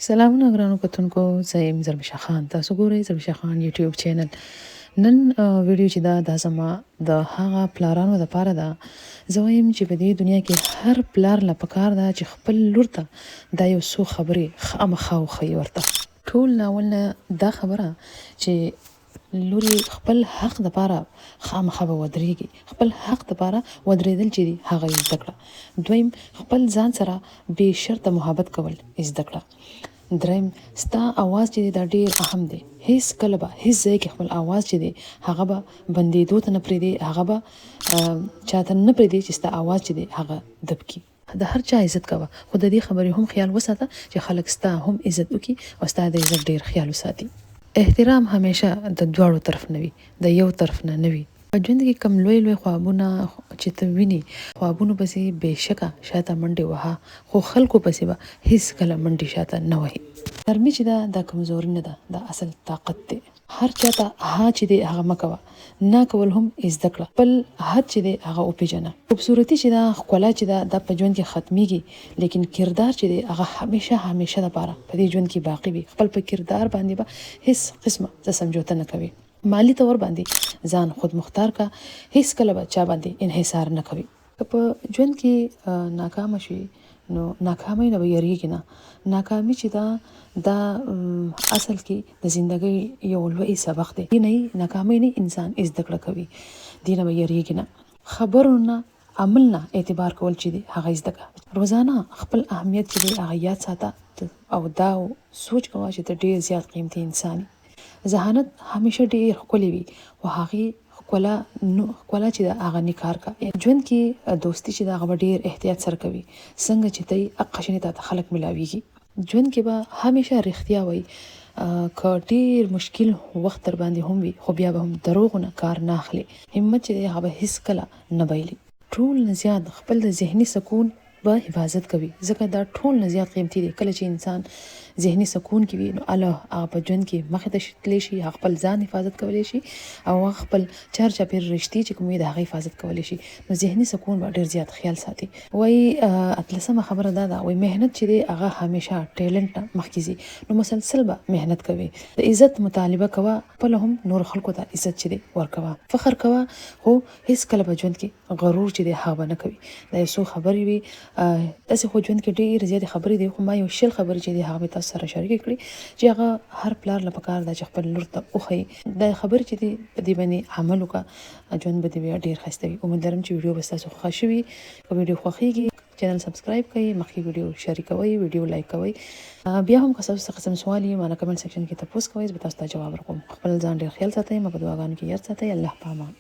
سلامونه ګرانو کتونکو، زه یم زرمشه خان. تاسو ګورئ زرمشه خان یوټیوب چینل. نن ویډیو چې دا زما د هغه پلارانو دپاره ده. زه وایم چې په دې دنیا کې هر پلار له پکار ده چې خپل لور ته دا یو څو خبرې خامخا وښیي ورته. ټول ناول نه دا خبره چې لوري خپل حق دپاره خامخا به ودرېږي، خپل حق دپاره ودرېدل چې دي هغه یې زده کړه. دویم، خپل ځان سره بې شرطه محبت کول زده کړه. دریم، ستا اواز چې دی دا ډیر اهم دی. هیڅ کله به هیڅ ځای کې خپل اواز چې دی هغه به بندېدو ته نه پرېږدي، هغه به چاته نه پرېږدي چې ستا اواز چې دی هغه دب کړي. د هر چا عزت کوه، خو د دې خبرې هم خیال وساته چې خلک ستا هم عزت وکړي او ستا د عزت ډیر خیال وساتي. احترام همیشه د دواړو طرف نه وي، د یو طرف نه وي. په ژوند کې کم لوی لوی خوابونه چې ته ویني، خوابونو پسې بېشکه شاته منډې وهه، خو خلکو پسې به هیڅ کله منډې شاته نه وهي. نرمي چې ده دا کمزوري نه ده، دا اصل طاقت دی. هر چاته ها چې دی هغه مه کوه، نه کول هم زده کړه. خپل حد چې دی هغه وپېژنه. خوبصورتي چې ده، ښکلا چې ده، دا په ژوند کې ختمیږي، لیکن کردار چې دی هغه همیشه دپاره په دې ژوند کې باقي وي. خپل په کردار باندې به هیڅ قسمه سمجوته نه کوي. مالی طور باندې ځان خود مختار کا، هیڅ کله به چا باندې انحصار نه کوي. که په ژوند کې ناکامه شي نو ناکامۍ نه به یریږي نه. ناکامي چې دا اصل کې د زندګۍ یو لوی سبق دی. نه ناکامۍ نه انسان زده کړه کوي، دې نه به یریږي نه. خبرو نه عمل نه اعتبار کول چې دی هغه زده کړه. روزانه خپل اهمیت چې دی هغه یاد ساته او دا سوچ کوه چې ته ډیر زیات قیمتي انسان یې. ذهانت همیشه ډیر ښکلی وي، خو هغې ښکلا چې ده هغه نکار کا. ژوند کې دوستي چې ده هغه ډیر احتیاط سره کوي. څنګه چې ته یې حق شنې ته خلک ملاویږي. ژوند کې به همیشه رښتیا وایي، که ډیر مشکل وخت در باندې هم وي، خو بیا به هم دروغ نه کار نه اخلي. همت چې دی هغه به هیڅ کله نه بایلي. ټول نه زیات خپل د ذهني سکون به حفاظت کوي، ځکه دا ټول نه زیات قیمتي دی. کله چې انسان ذهني سکون کې وي نو الله هغه په ژوند کې مخې ته تللی شي، هغه خپل ځان حفاظت کولی شي او هغه خپل چارچاپېره رشتې چې کومې د هغه حفاظت کولی شي. نو ذهني سکون به ډېر زیات خیال ساتي. وایي اتلسمه خبره دا ده، وایي محنت چې دی هغه همیشه ټیلنټ نه مخکې ځي. نو مسلسل به محنت کوي. د عزت مطالبه کوه، خپله هم نور خلکو ته عزت چې دی ورکوه. فخر کوه، خو هیڅ کله په ژوند کې غرور چې دی هغه به نه کوي. دا یو څو خبرې وي، داسې خو ژوند کې ډېرې زیاتې خبرې دي، خو ما یو 20 خبرې چې دي هغه مې تاسو سره شریکې کړي چې هغه هر پلار له پکار ده چې خپل لور ته وښیي. دا خبرې چې دي په دې باندې عمل وکړه، ژوند به دې بیا ډېر ښایسته وي. امید لرم چې ویډیو به ستاسو خوښه شوي. که ویډیو خوښیږي چینل سبسکرایب کړئ، مخکې ویډیو شریکوئ، ویډیو لایک کوئ. بیا هم که ستاسو څه قسم سوال وي ما نه کمنټ سیکشن کې تپوس کوئ، زه به تاسو ته جواب ورکوم. خپل ځان ډېر خیال ساتئ، ما په دعاګانو کې یاد ساتئ. الله په امان.